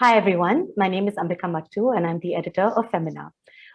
Hi, everyone. My name is Ambika Muttoo, and I'm the editor of Femina.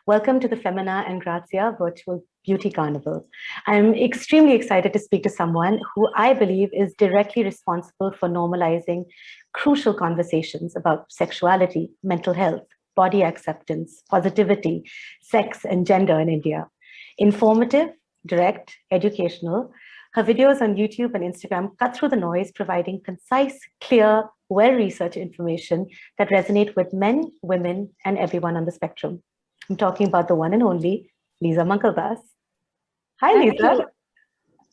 Welcome to the Femina and Grazia Virtual Beauty Carnival. I'm extremely excited to speak to someone who I believe is directly responsible for normalizing crucial conversations about sexuality, mental health, body acceptance, positivity, sex, and gender in India. Informative, direct, educational, her videos on YouTube and Instagram cut through the noise, providing concise, clear, well-researched information that resonate with men, women, and everyone on the spectrum. I'm talking about the one and only Leeza Mangaldas. Hi, Thank Leeza. you,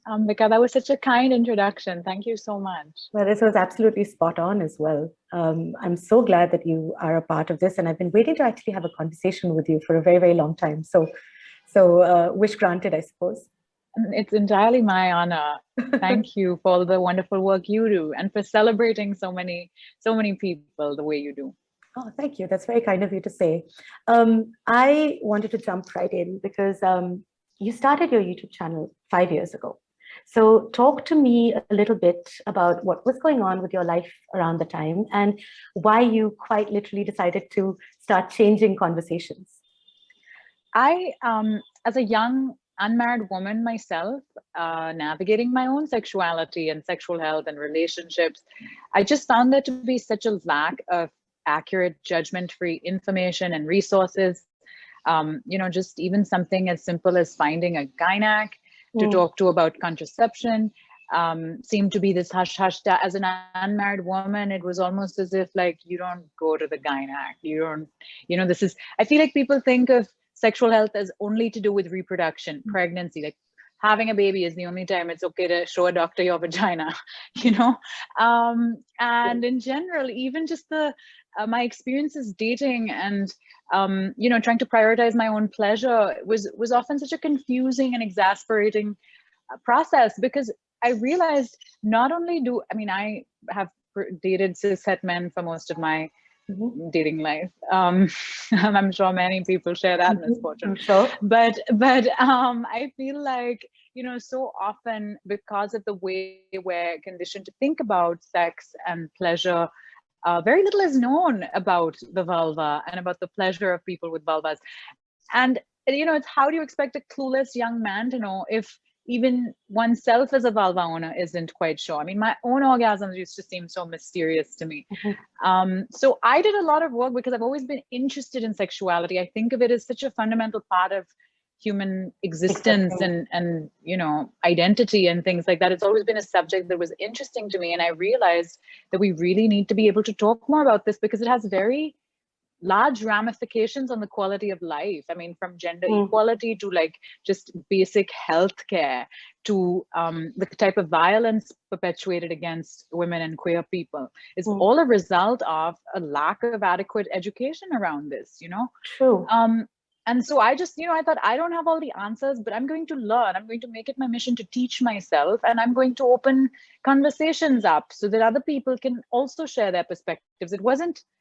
Ambika. That was such a kind introduction. Thank you so much. Well, this was absolutely spot on as well. I'm so glad that you are a part of this, and I've been waiting to actually have a conversation with you for a very, very long time. So wish granted, I suppose. It's entirely my honor. Thank you for all the wonderful work you do and for celebrating so many people the way you do. Oh, thank you. That's very kind of you to say. I wanted to jump right in because you started your YouTube channel 5 years ago. So talk to me a little bit about what was going on with your life around the time and why you quite literally decided to start changing conversations. As a young unmarried woman myself, navigating my own sexuality and sexual health and relationships, I just found there to be such a lack of accurate, judgment-free information and resources. Just even something as simple as finding a gynac to talk to about contraception seemed to be this hush hush. As an unmarried woman, it was almost as if like you don't go to the gynac. You don't, this is. I feel like people think of sexual health as only to do with reproduction, pregnancy, like having a baby is the only time it's okay to show a doctor your vagina, and in general, even just my experiences dating and trying to prioritize my own pleasure was often such a confusing and exasperating process, because I realized not only I have dated cishet men for most of my dating life. I'm sure many people share that misfortune. Sure. But I feel like, so often because of the way we're conditioned to think about sex and pleasure, very little is known about the vulva and about the pleasure of people with vulvas. And, it's how do you expect a clueless young man to know if even oneself as a vulva owner isn't quite sure? I mean, my own orgasms used to seem so mysterious to me. So I did a lot of work because I've always been interested in sexuality. I think of it as such a fundamental part of human existence and identity and things like that. It's always been a subject that was interesting to me. And I realized that we really need to be able to talk more about this because it has very large ramifications on the quality of life. I mean, from gender equality to like just basic health care to the type of violence perpetuated against women and queer people is all a result of a lack of adequate education around this, True. And so I just, I thought I don't have all the answers, but I'm going to learn. I'm going to make it my mission to teach myself, and I'm going to open conversations up so that other people can also share their perspectives.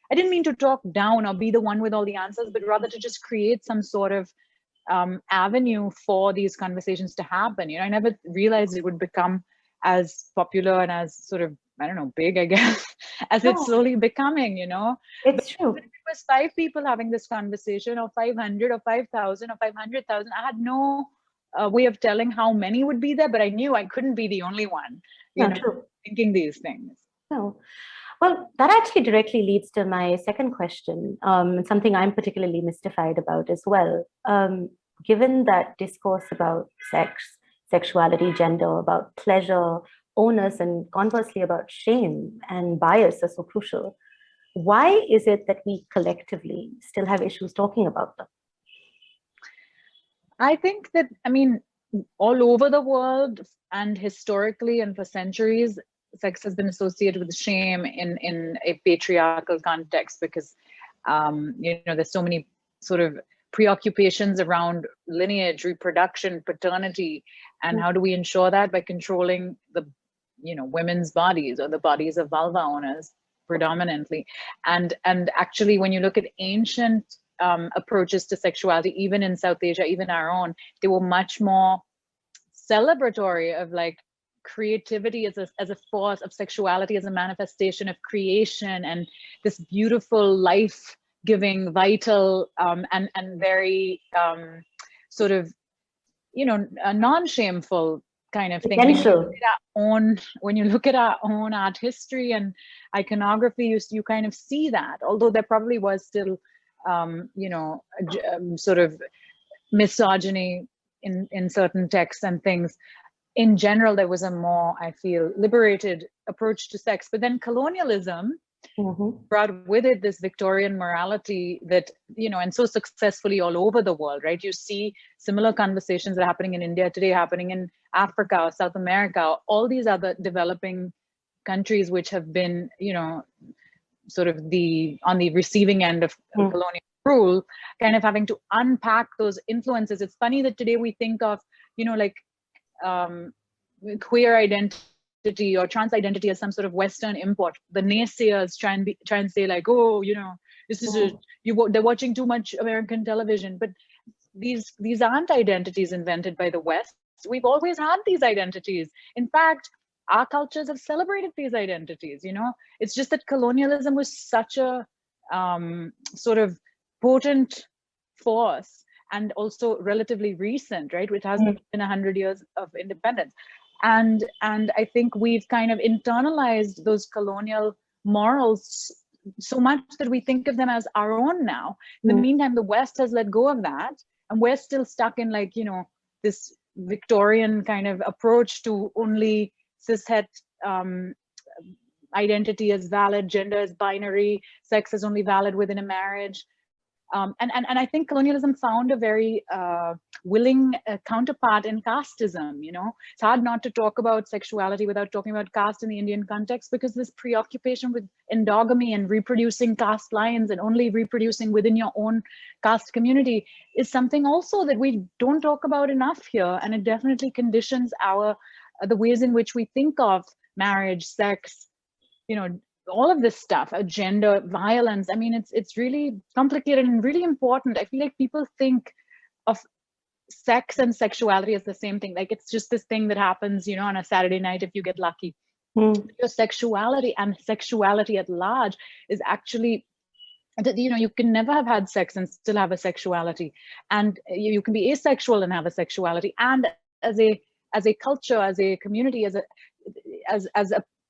I didn't mean to talk down or be the one with all the answers, but rather to just create some sort of avenue for these conversations to happen. I never realized it would become as popular and as sort of, I don't know, big, I guess, as it's slowly becoming, It's true. But if it was 5 people having this conversation, or 500 or 5,000 or 500,000, I had no way of telling how many would be there, but I knew I couldn't be the only one, thinking these things. No. Well, that actually directly leads to my second question, something I'm particularly mystified about as well. Given that discourse about sex, sexuality, gender, about pleasure, onus, and conversely about shame and bias are so crucial, why is it that we collectively still have issues talking about them? I think that, all over the world and historically and for centuries, sex has been associated with shame in a patriarchal context because, there's so many sort of preoccupations around lineage, reproduction, paternity, and how do we ensure that by controlling the, women's bodies or the bodies of vulva owners predominantly. And actually, when you look at ancient approaches to sexuality, even in South Asia, even our own, they were much more celebratory of like creativity as a force, of sexuality as a manifestation of creation, and this beautiful, life-giving, vital, and very sort of, a non-shameful kind of thing. Potential. When you look at our own art history and iconography, you kind of see that, although there probably was still sort of misogyny in certain texts and things. In general, there was a more, I feel, liberated approach to sex. But then colonialism brought with it this Victorian morality that, and so successfully all over the world, right? You see similar conversations that are happening in India today, happening in Africa or South America, all these other developing countries which have been, sort of on the receiving end of colonial rule, kind of having to unpack those influences. It's funny that today we think of, queer identity or trans identity as some sort of Western import. The naysayers try and say like, oh, this is they're watching too much American television. But these aren't identities invented by the West. We've always had these identities. In fact, our cultures have celebrated these identities. It's just that colonialism was such a sort of potent force, and also relatively recent, right? Which hasn't been 100 years of independence. And I think we've kind of internalized those colonial morals so much that we think of them as our own now. In the meantime, the West has let go of that, and we're still stuck in like, this Victorian kind of approach to only cishet identity as valid, gender as binary, sex is only valid within a marriage. And I think colonialism found a very willing counterpart in casteism. It's hard not to talk about sexuality without talking about caste in the Indian context, because this preoccupation with endogamy and reproducing caste lines and only reproducing within your own caste community is something also that we don't talk about enough here, and it definitely conditions the ways in which we think of marriage, sex, all of this stuff, gender, violence. I mean, it's really complicated and really important. I feel like people think of sex and sexuality as the same thing. Like it's just this thing that happens, on a Saturday night if you get lucky. Your sexuality and sexuality at large is actually, you can never have had sex and still have a sexuality. And you can be asexual and have a sexuality. And as a culture, as a community, as a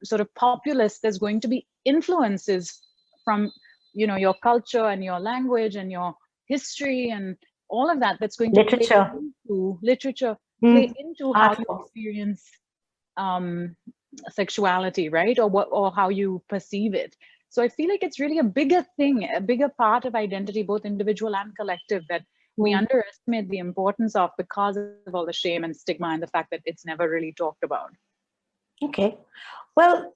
sort of populace, there's going to be influences from your culture and your language and your history and all of that that's going to play into how you experience sexuality, right? Or how you perceive it. So I feel like it's really a bigger thing, a bigger part of identity, both individual and collective, that we underestimate the importance of because of all the shame and stigma and the fact that it's never really talked about. Okay. Well,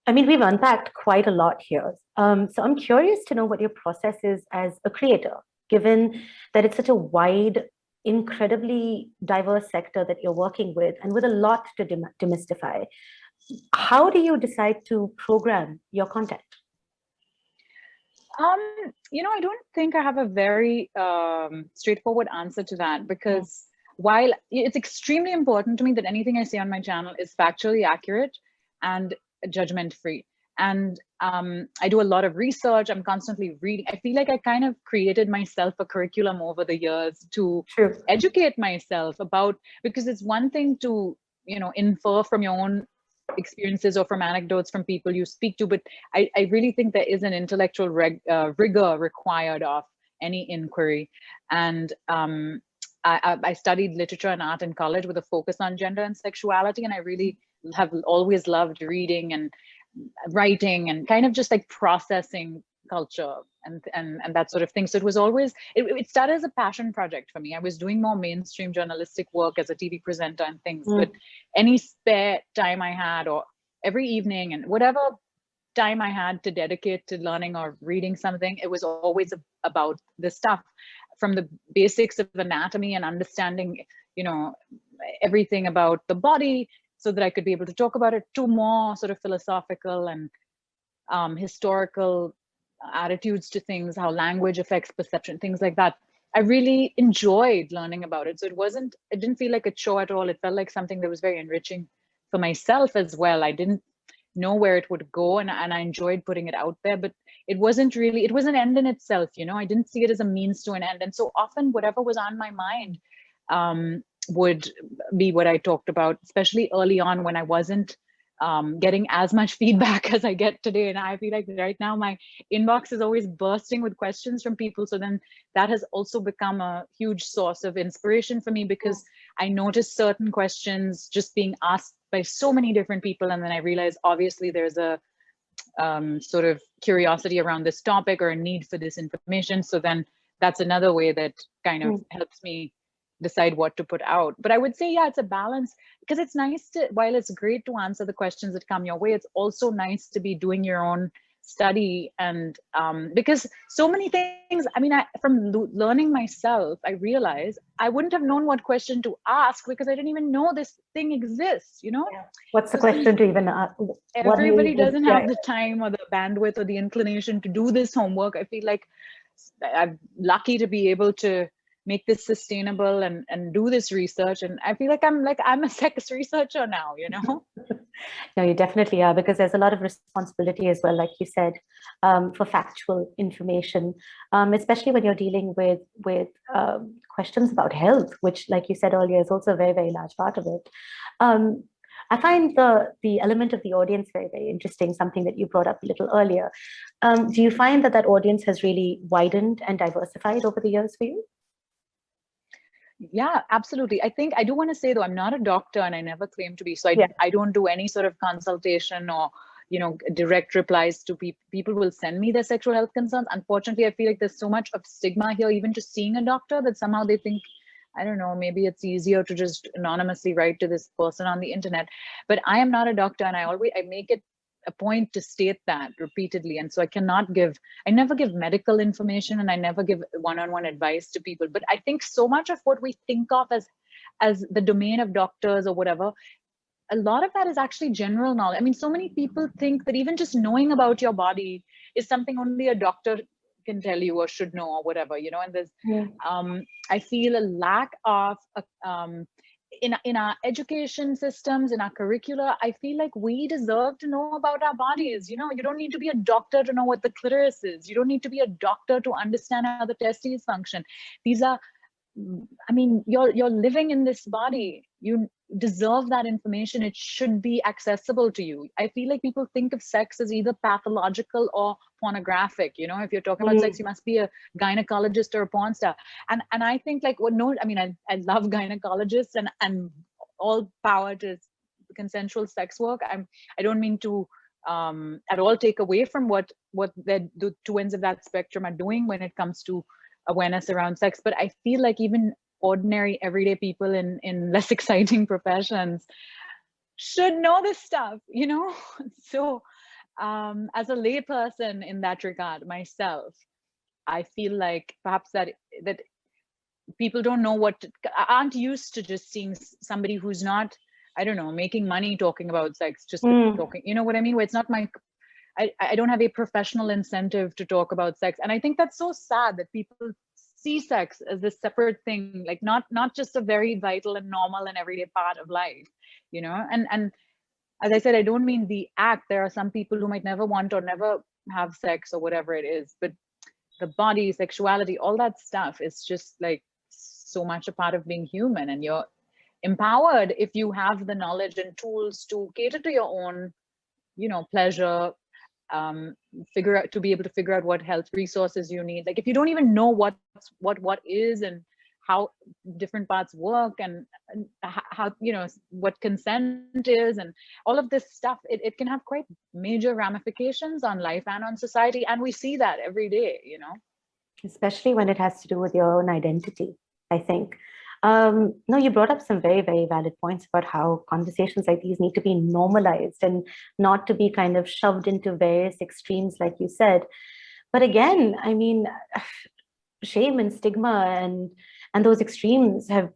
I mean, we've unpacked quite a lot here. So I'm curious to know what your process is as a creator, given that it's such a wide, incredibly diverse sector that you're working with and with a lot to demystify. How do you decide to program your content? I don't think I have a very straightforward answer to that, because while it's extremely important to me that anything I say on my channel is factually accurate and judgment-free. And I do a lot of research. I'm constantly reading. I feel like I kind of created myself a curriculum over the years to educate myself about, because it's one thing to, infer from your own experiences or from anecdotes from people you speak to, but I really think there is an intellectual rigor required of any inquiry. And I studied literature and art in college with a focus on gender and sexuality, and I really have always loved reading and writing and kind of just like processing culture and that sort of thing. So it was always, it started as a passion project for me. I was doing more mainstream journalistic work as a TV presenter and things, but any spare time I had, or every evening and whatever time I had to dedicate to learning or reading something, it was always about this stuff, from the basics of anatomy and understanding, everything about the body so that I could be able to talk about it, to more sort of philosophical and historical attitudes to things, how language affects perception, things like that. I really enjoyed learning about it. So it didn't feel like a chore at all. It felt like something that was very enriching for myself as well. I didn't know where it would go, and I enjoyed putting it out there, but it wasn't an end in itself. I didn't see it as a means to an end. And so often whatever was on my mind would be what I talked about, especially early on when I wasn't getting as much feedback as I get today. And I feel like right now my inbox is always bursting with questions from people. So then that has also become a huge source of inspiration for me, because I noticed certain questions just being asked by so many different people. And then I realized obviously there's a sort of curiosity around this topic or a need for this information. So then that's another way that kind of helps me decide what to put out. But I would say, yeah, it's a balance, because it's nice to, while it's great to answer the questions that come your way, it's also nice to be doing your own study. And because so many things, I mean, from learning myself, I realized I wouldn't have known what question to ask because I didn't even know this thing exists, Yeah. What's the question to even ask? Everybody doesn't have the time or the bandwidth or the inclination to do this homework. I feel like I'm lucky to be able to make this sustainable and do this research. And I feel like I'm a sex researcher now, No, you definitely are, because there's a lot of responsibility as well, like you said, for factual information, especially when you're dealing with questions about health, which, like you said earlier, is also a very, very large part of it. I find the element of the audience very, very interesting, something that you brought up a little earlier. Do you find that audience has really widened and diversified over the years for you? Yeah, absolutely. I think I do want to say, though, I'm not a doctor and I never claim to be. So I don't do any sort of consultation or, direct replies to people. People will send me their sexual health concerns. Unfortunately, I feel like there's so much of stigma here, even just seeing a doctor, that somehow they think, I don't know, maybe it's easier to just anonymously write to this person on the internet. But I am not a doctor, and I make it a point to state that repeatedly. And so I never give medical information, and I never give one-on-one advice to people. But I think so much of what we think of as the domain of doctors or whatever, a lot of that is actually general knowledge. I mean, so many people think that even just knowing about your body is something only a doctor can tell you or should know or whatever, and there's, I feel a lack of, in our education systems, in our curricula, I feel like we deserve to know about our bodies. You don't need to be a doctor to know what the clitoris is. You don't need to be a doctor to understand how the testes function. These are, I mean, you're living in this body. You deserve that information. It should be accessible to you. I feel like people think of sex as either pathological or pornographic. If you're talking about sex, you must be a gynecologist or a porn star. And I think like, well, no, I mean, I love gynecologists and all power to consensual sex work. I don't mean to at all take away from what the two ends of that spectrum are doing when it comes to awareness around sex. But I feel like even ordinary everyday people in less exciting professions should know this stuff, So as a lay person in that regard myself, I feel like perhaps that people don't know aren't used to just seeing somebody who's not, I don't know, making money talking about sex, just talking, you know what I mean? Where it's not I don't have a professional incentive to talk about sex. And I think that's so sad that people see sex as this separate thing, like not just a very vital and normal and everyday part of life, and as I said, I don't mean the act. There are some people who might never want or never have sex or whatever it is, but the body, sexuality, all that stuff is just like so much a part of being human. And you're empowered if you have the knowledge and tools to cater to your own, pleasure, to be able to figure out what health resources you need. Like if you don't even know what is and how different parts work and how, what consent is and all of this stuff, it can have quite major ramifications on life and on society. And we see that every day, Especially when it has to do with your own identity, I think. No, you brought up some very, very valid points about how conversations like these need to be normalized and not to be kind of shoved into various extremes, like you said. But again, I mean, shame and stigma and those extremes have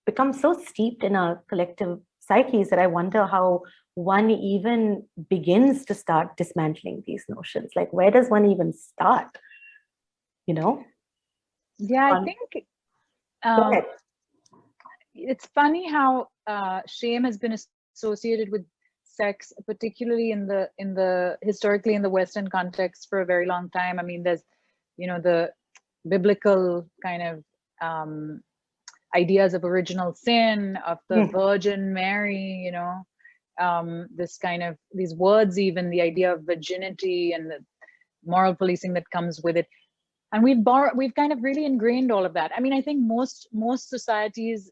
become so steeped in our collective psyches that I wonder how one even begins to start dismantling these notions. Like, where does one even start? Yeah, I think it's funny how shame has been associated with sex, particularly in the historically in the Western context for a very long time. I mean, there's, you know, the biblical kind of ideas of original sin, of the Virgin Mary, you know, this kind of, these words, even the idea of virginity and the moral policing that comes with it. And we've kind of really ingrained all of that. I mean, I think most societies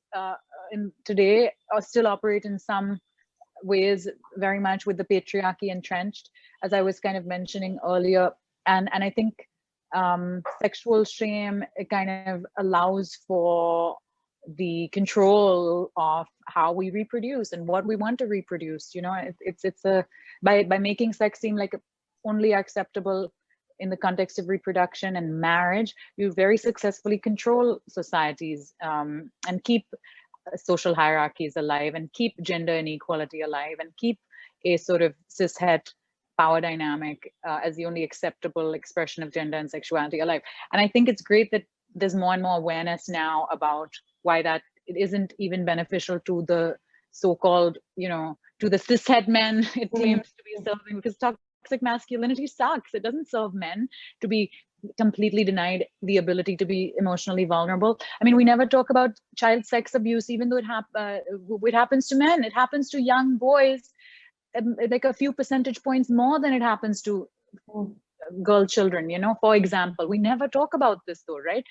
in today are still operate in some ways very much with the patriarchy entrenched, as I was kind of mentioning earlier. And I think sexual shame, it kind of allows for the control of how we reproduce and what we want to reproduce. You know, it's a, by making sex seem like only acceptable in the context of reproduction and marriage, you very successfully control societies and keep social hierarchies alive, and keep gender inequality alive, and keep a sort of cishet power dynamic as the only acceptable expression of gender and sexuality alive. And I think it's great that there's more and more awareness now about why that it isn't even beneficial to the so-called, you know, to the cishet men it claims to be serving, because toxic masculinity sucks. It doesn't serve men to be completely denied the ability to be emotionally vulnerable. I mean, we never talk about child sex abuse, even though it happens to men. It happens to young boys, like a few percentage points more than it happens to girl children, you know, for example. We never talk about this though, right?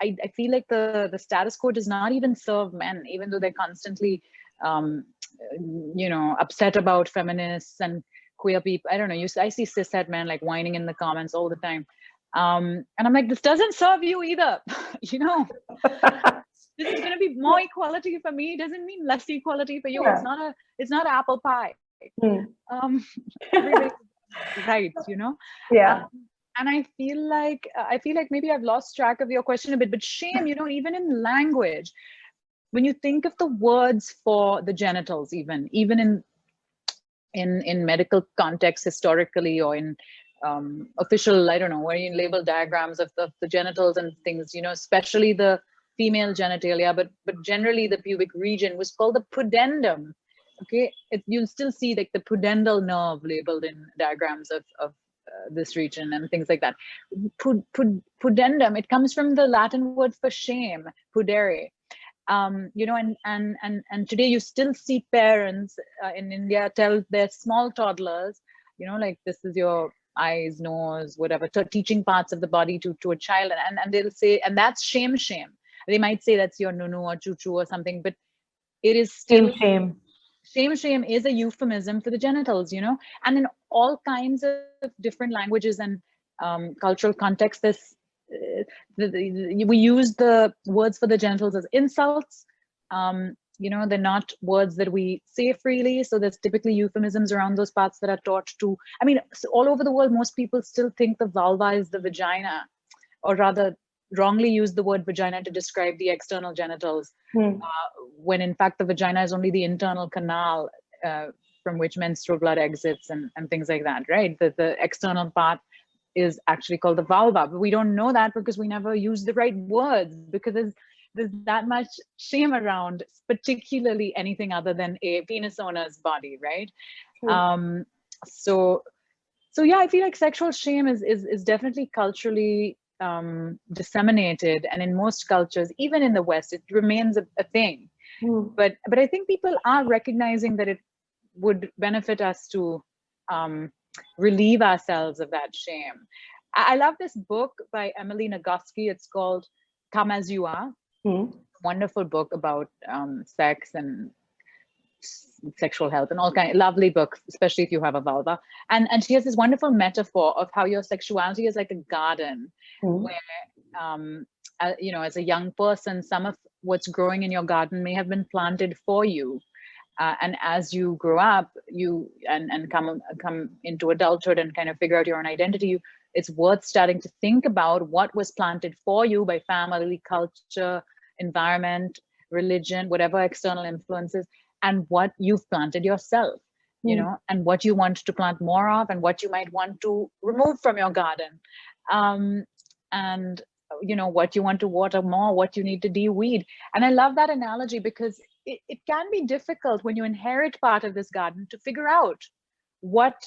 I feel like the status quo does not even serve men, even though they're constantly, you know, upset about feminists and queer people. I don't know, I see cishet men like whining in the comments all the time. And I'm like, this doesn't serve you either. You know, this is going to be more equality for me. It doesn't mean less equality for you. Yeah. It's not apple pie. Everybody's right, you know? Yeah. And I feel like maybe I've lost track of your question a bit, but shame, you know, even in language, when you think of the words for the genitals, even in medical context historically, or in official, I don't know, where you label diagrams of the genitals and things, you know, especially the female genitalia, but generally the pubic region was called the pudendum. Okay, you'll still see like the pudendal nerve labeled in diagrams of this region and things like that. Pudendum, it comes from the Latin word for shame, pudere. You know, and today you still see parents in India tell their small toddlers, you know, like, this is your eyes, nose, whatever, teaching parts of the body to a child, and they'll say, and that's shame. They might say that's your nunu or chuchu or something, but it is still shame. Shame is a euphemism for the genitals, you know, and in all kinds of different languages and cultural contexts, we use the words for the genitals as insults. You know, they're not words that we say freely, so there's typically euphemisms around those parts that are taught to. I mean, so all over the world, most people still think the vulva is the vagina, or rather wrongly use the word vagina to describe the external genitals, when in fact the vagina is only the internal canal from which menstrual blood exits and things like that, right? The external part is actually called the vulva, but we don't know that because we never use the right words, because there's that much shame around, particularly anything other than a penis owner's body, right? So yeah, I feel like sexual shame is definitely culturally disseminated, and in most cultures, even in the West, it remains a thing. But I think people are recognizing that it would benefit us to relieve ourselves of that shame. I love this book by Emily Nagoski. It's called Come As You Are. Wonderful book about sex and sexual health and all kind of lovely book, especially if you have a vulva. And she has this wonderful metaphor of how your sexuality is like a garden, where you know, as a young person, some of what's growing in your garden may have been planted for you. And as you grow up, and come into adulthood and kind of figure out your own identity, it's worth starting to think about what was planted for you by family, culture, environment, religion, whatever external influences, and what you've planted yourself, you know, and what you want to plant more of, and what you might want to remove from your garden, and you know, what you want to water more, what you need to de-weed. And I love that analogy because it can be difficult when you inherit part of this garden to figure out what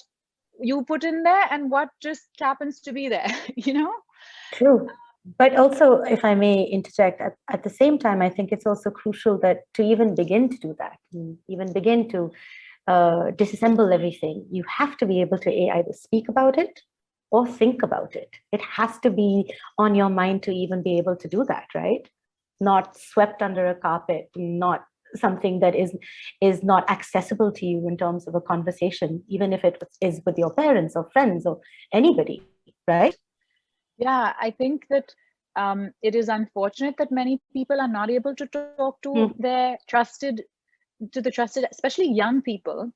you put in there and what just happens to be there, you know? True. But also, if I may interject, at the same time, I think it's also crucial that to even begin to do that, even begin to disassemble everything, you have to be able to either speak about it or think about it. It has to be on your mind to even be able to do that, right? Not swept under a carpet, not something that is not accessible to you in terms of a conversation, even if it is with your parents or friends or anybody, right? Yeah, I think that it is unfortunate that many people are not able to talk to their trusted, especially young people,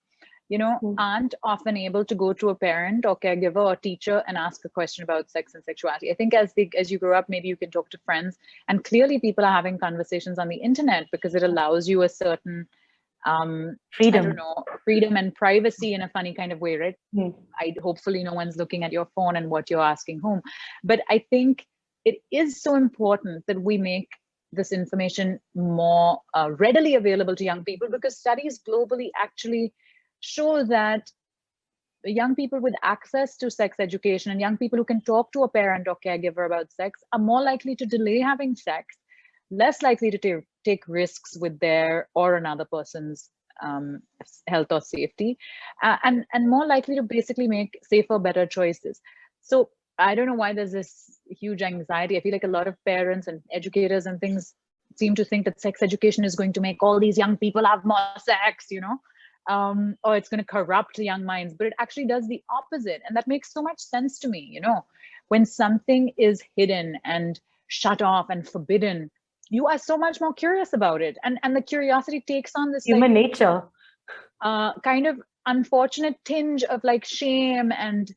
you know, aren't often able to go to a parent or caregiver or teacher and ask a question about sex and sexuality. I think as you grow up, maybe you can talk to friends, and clearly people are having conversations on the internet because it allows you a certain freedom. I don't know, freedom and privacy in a funny kind of way, right? Hopefully no one's looking at your phone and what you're asking home. But I think it is so important that we make this information more readily available to young people, because studies globally actually show that young people with access to sex education and young people who can talk to a parent or caregiver about sex are more likely to delay having sex, less likely to take risks with their or another person's health or safety, and more likely to basically make safer, better choices. So I don't know why there's this huge anxiety. I feel like a lot of parents and educators and things seem to think that sex education is going to make all these young people have more sex, you know, or it's going to corrupt young minds, but it actually does the opposite. And that makes so much sense to me. You know, when something is hidden and shut off and forbidden, you are so much more curious about it. And the curiosity takes on this human nature, kind of unfortunate tinge of like shame and,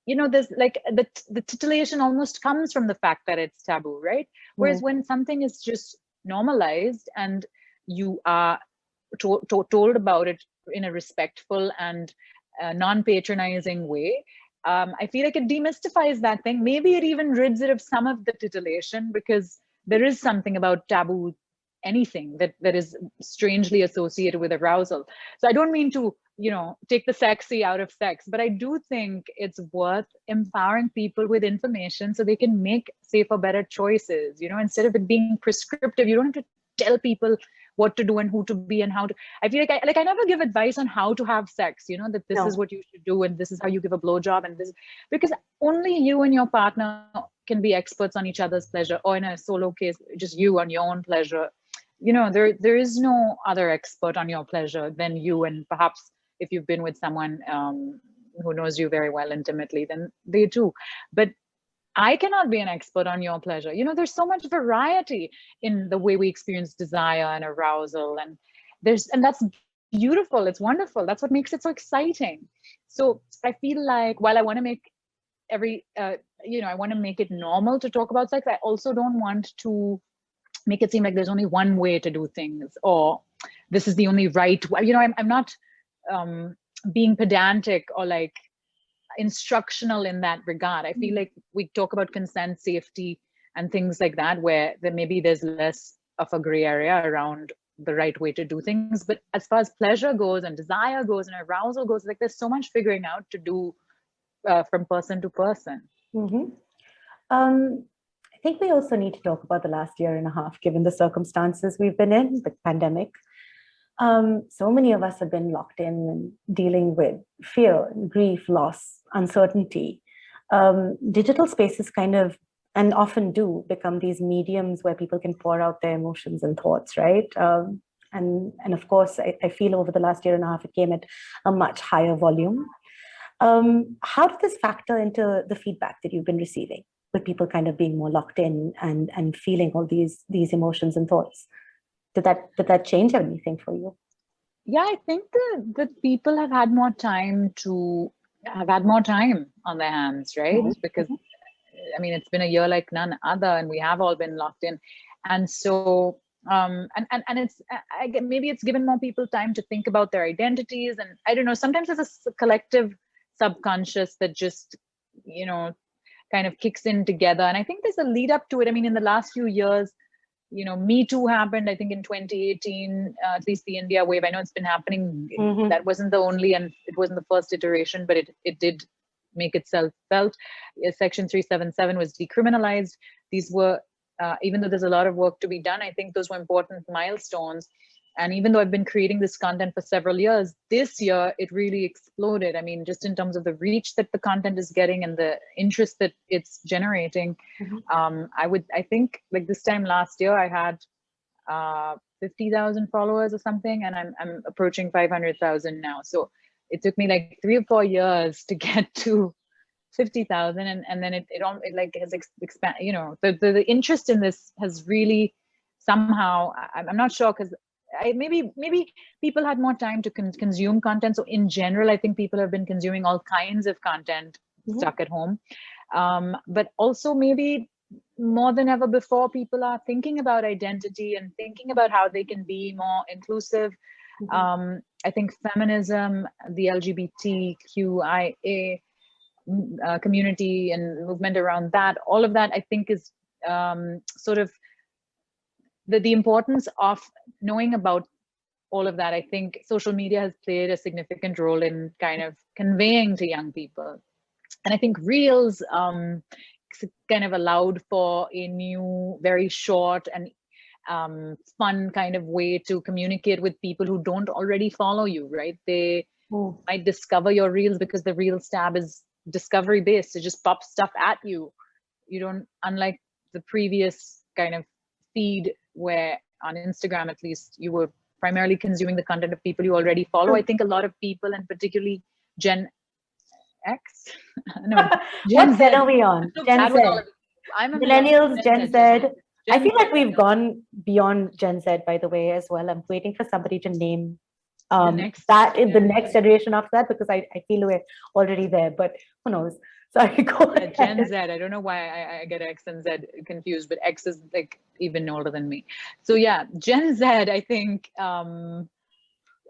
you know, there's like the titillation almost comes from the fact that it's taboo, right? Whereas when something is just normalized and you are told about it in a respectful and non-patronizing way, I feel like it demystifies that thing. Maybe it even rids it of some of the titillation, because there is something about taboo anything that is strangely associated with arousal. So I don't mean to, you know, take the sexy out of sex, but I do think it's worth empowering people with information so they can make safer, better choices. You know, instead of it being prescriptive, you don't have to tell people what to do and who to be and how to. I feel like I never give advice on how to have sex, you know, that this is what you should do and this is how you give a blowjob, and this, because only you and your partner can be experts on each other's pleasure, or in a solo case, just you on your own pleasure. You know, there is no other expert on your pleasure than you, and perhaps if you've been with someone who knows you very well intimately, then they too. But I cannot be an expert on your pleasure. You know, there's so much variety in the way we experience desire and arousal, and that's beautiful. It's wonderful. That's what makes it so exciting. So I feel like while I want to make you know, I want to make it normal to talk about sex, I also don't want to make it seem like there's only one way to do things, or this is the only right way. You know, I'm not being pedantic or like instructional in that regard. I feel like we talk about consent, safety, and things like that, where maybe there's less of a gray area around the right way to do things. But as far as pleasure goes and desire goes and arousal goes, like there's so much figuring out to do from person to person. I think we also need to talk about the last year and a half, given the circumstances we've been in, the pandemic. So many of us have been locked in and dealing with fear, grief, loss, uncertainty. Digital spaces kind of, and often do, become these mediums where people can pour out their emotions and thoughts, right? And of course, I feel over the last year and a half, it came at a much higher volume. How did this factor into the feedback that you've been receiving, with people kind of being more locked in and feeling all these emotions and thoughts? Did that change anything for you? Yeah, I think that people have had more time on their hands, right? Because I mean, it's been a year like none other, and we have all been locked in, and so and it's maybe it's given more people time to think about their identities, and I don't know. Sometimes there's a collective subconscious that just, you know, kind of kicks in together, and I think there's a lead up to it. I mean, in the last few years, Me Too happened, I think in 2018, at least the India wave. I know it's been happening. That wasn't the only, and it wasn't the first iteration, but it did make itself felt. Section 377 was decriminalized. These were, even though there's a lot of work to be done, I think those were important milestones. And even though I've been creating this content for several years, this year it really exploded. I mean, just in terms of the reach that the content is getting and the interest that it's generating. I think like this time last year I had 50,000 followers or something, and I'm approaching 500,000 now. So it took me like 3 or 4 years to get to 50,000, and then it like has expanded. The interest in this has really somehow, I'm not sure, because maybe people had more time to consume content. So in general, I think people have been consuming all kinds of content stuck at home. But also maybe more than ever before, people are thinking about identity and thinking about how they can be more inclusive. I think feminism, the LGBTQIA community and movement around that, all of that, I think is sort of the importance of knowing about all of that. I think social media has played a significant role in kind of conveying to young people. And I think Reels kind of allowed for a new, very short and fun kind of way to communicate with people who don't already follow you, right? They might discover your Reels because the Reels tab is discovery based. It just pops stuff at you. You don't, unlike the previous kind of feed where on Instagram, at least, you were primarily consuming the content of people you already follow. I think a lot of people, and particularly Gen X, no, What Gen are we on? Gen Z. I'm a Millennials, Gen Z. I feel like we've Z. gone beyond Gen Z, by the way, as well. I'm waiting for somebody to name the next generation after that, because I feel we're already there, but who knows? Sorry, go ahead. Gen Z. I don't know why I get X and Z confused, but X is like even older than me. So yeah, Gen Z, I think,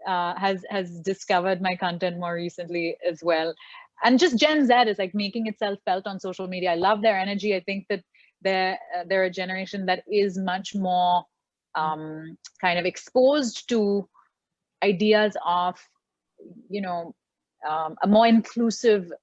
has discovered my content more recently as well. And just Gen Z is like making itself felt on social media. I love their energy. I think that they're a generation that is much more kind of exposed to ideas of, a more inclusive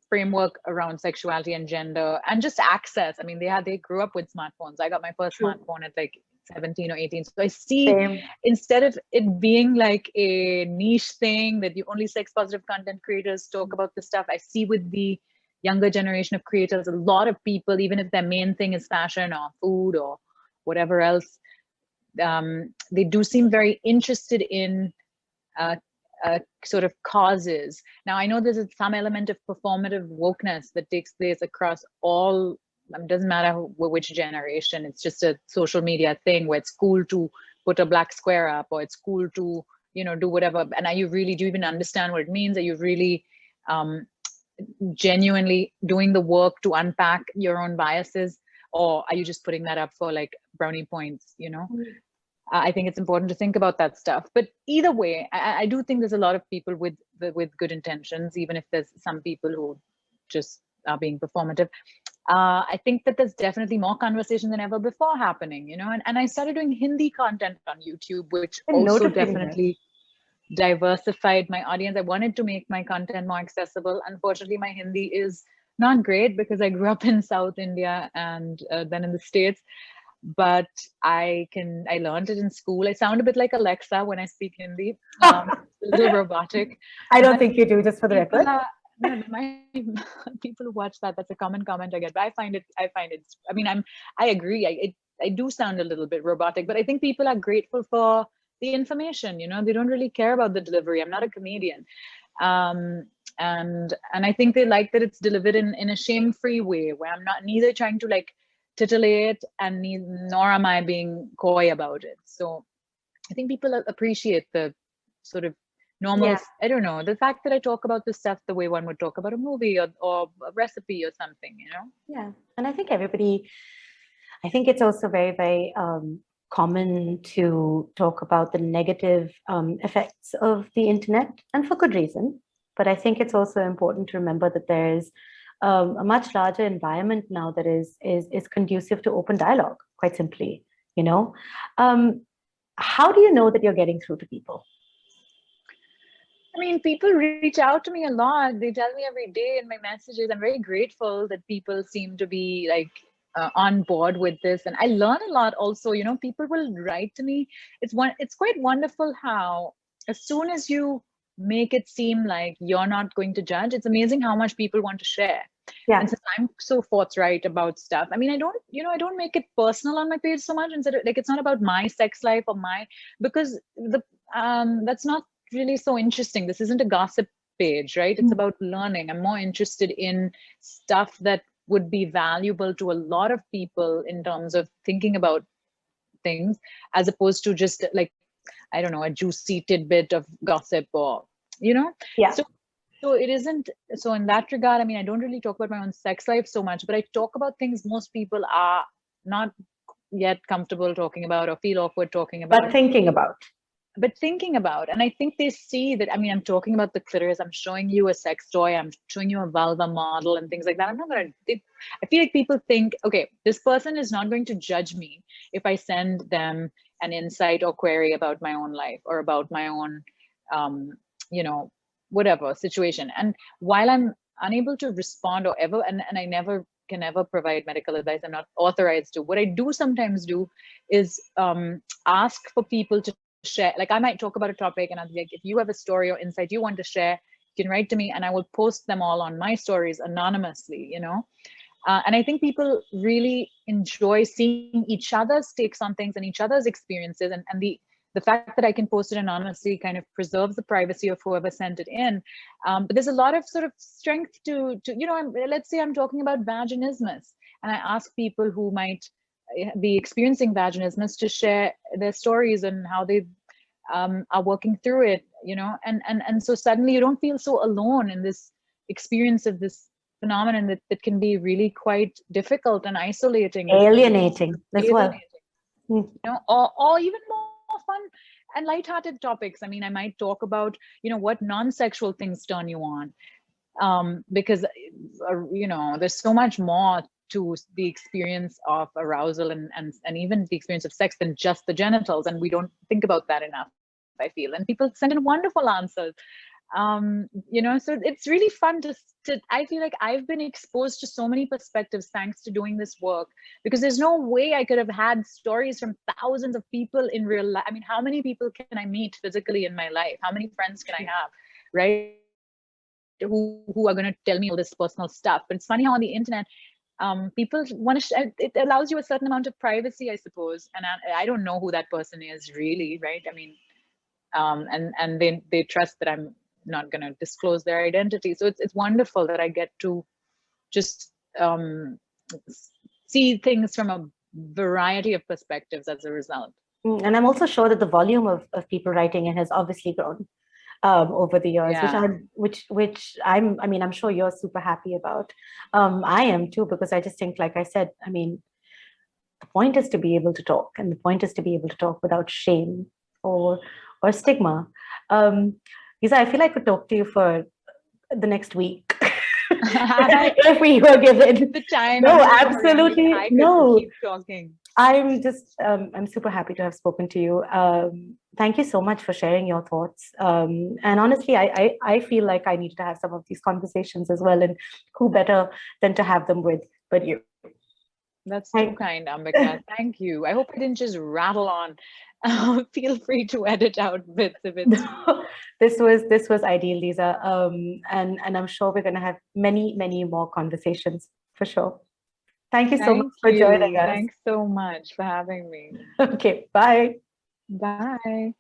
framework around sexuality and gender and just access. I mean, they grew up with smartphones. I got my first smartphone at like 17 or 18. So I see, instead of it being like a niche thing that only sex positive content creators talk about this stuff, I see with the younger generation of creators, a lot of people, even if their main thing is fashion or food or whatever else, they do seem very interested in sort of causes. Now, I know there's some element of performative wokeness that takes place across all, it doesn't matter which generation, it's just a social media thing where it's cool to put a black square up, or it's cool to, do whatever. And do you even understand what it means? Are you really genuinely doing the work to unpack your own biases? Or are you just putting that up for like brownie points, I think it's important to think about that stuff. But either way, I do think there's a lot of people with good intentions, even if there's some people who just are being performative. I think that there's definitely more conversation than ever before happening, and I started doing Hindi content on YouTube, which also definitely diversified my audience. I wanted to make my content more accessible. Unfortunately, my Hindi is not great because I grew up in South India and then in the States. But I learned it in school. I sound a bit like Alexa when I speak Hindi, a little robotic. I don't think you do, just for the record. My people who watch that's a common comment I get. But I find it. I mean, I agree. I do sound a little bit robotic, but I think people are grateful for the information. They don't really care about the delivery. I'm not a comedian, and I think they like that it's delivered in a shame-free way, where I'm not neither trying to like titillate and nor am I being coy about it. So I think people appreciate the sort of normal, I don't know, the fact that I talk about this stuff the way one would talk about a movie or a recipe or something, Yeah. And I think it's also very, very common to talk about the negative effects of the internet, and for good reason. But I think it's also important to remember that there's a much larger environment now that is conducive to open dialogue, quite simply. you know. How do you know that you're getting through to people? I mean, people reach out to me a lot. They tell me every day in my messages. I'm very grateful that people seem to be like on board with this, and I learn a lot. Also, you know, people will write to me. It's quite wonderful how as soon as you make it seem like you're not going to judge, it's amazing how much people want to share. Yeah. And since I'm so forthright about stuff, I mean, I don't make it personal on my page so much. Instead of, like, it's not about my sex life or because that's not really so interesting. This isn't a gossip page, right? It's about learning. I'm more interested in stuff that would be valuable to a lot of people in terms of thinking about things, as opposed to just like, I don't know, a juicy tidbit of gossip or, you know. Yeah. So it isn't, so in that regard, I mean, I don't really talk about my own sex life so much, but I talk about things most people are not yet comfortable talking about or feel awkward talking about. But thinking about. And I think they see that, I mean, I'm talking about the clitoris, I'm showing you a sex toy, I'm showing you a vulva model and things like that. I feel like people think, okay, this person is not going to judge me if I send them an insight or query about my own life or about my own, you know, whatever situation. And while I'm unable to respond or ever, and I can never provide medical advice, I'm not authorized to, what I do sometimes do is ask for people to share. Like, I might talk about a topic and I'll be like, if you have a story or insight you want to share, you can write to me and I will post them all on my stories anonymously, you know. And I think people really enjoy seeing each other's takes on things and each other's experiences, and the fact that I can post it anonymously kind of preserves the privacy of whoever sent it in. But there's a lot of sort of strength to you know, let's say I'm talking about vaginismus and I ask people who might be experiencing vaginismus to share their stories and how they are working through it, you know, and so suddenly you don't feel so alone in this experience of this phenomenon that can be really quite difficult and isolating, alienating as well. You know, or even more fun and lighthearted topics. I mean, I might talk about, you know, what non-sexual things turn you on, because you know, there's so much more to the experience of arousal and even the experience of sex than just the genitals, and we don't think about that enough, I feel. And people send in wonderful answers, you know, so it's really fun to I feel like I've been exposed to so many perspectives thanks to doing this work, because there's no way I could have had stories from thousands of people in real life. I mean, how many people can I meet physically in my life? How many friends can I have, right, who are going to tell me all this personal stuff? But it's funny how on the internet, people want to it allows you a certain amount of privacy, I suppose, and I don't know who that person is really, right? I mean, and they trust that I'm not going to disclose their identity. So it's wonderful that I get to just see things from a variety of perspectives as a result. And I'm also sure that the volume of people writing in has obviously grown over the years, Yeah. which I'm sure you're super happy about. I am too, because I just think, like I said, I mean, the point is to be able to talk, and the point is to be able to talk without shame or stigma. Leeza, I feel I could talk to you for the next week if we were given the time. No, absolutely. I could no. keep talking. I'm just, I'm super happy to have spoken to you. Thank you so much for sharing your thoughts. And honestly, I feel like I need to have some of these conversations as well. And who better than to have them with but you? That's too kind, Ambika. Thank you. I hope I didn't just rattle on. Feel free to edit out bits of it. No, this was ideal, Leeza. And I'm sure we're going to have many more conversations for sure. Thank you so much for joining us. Thanks so much for having me. Okay, bye. Bye.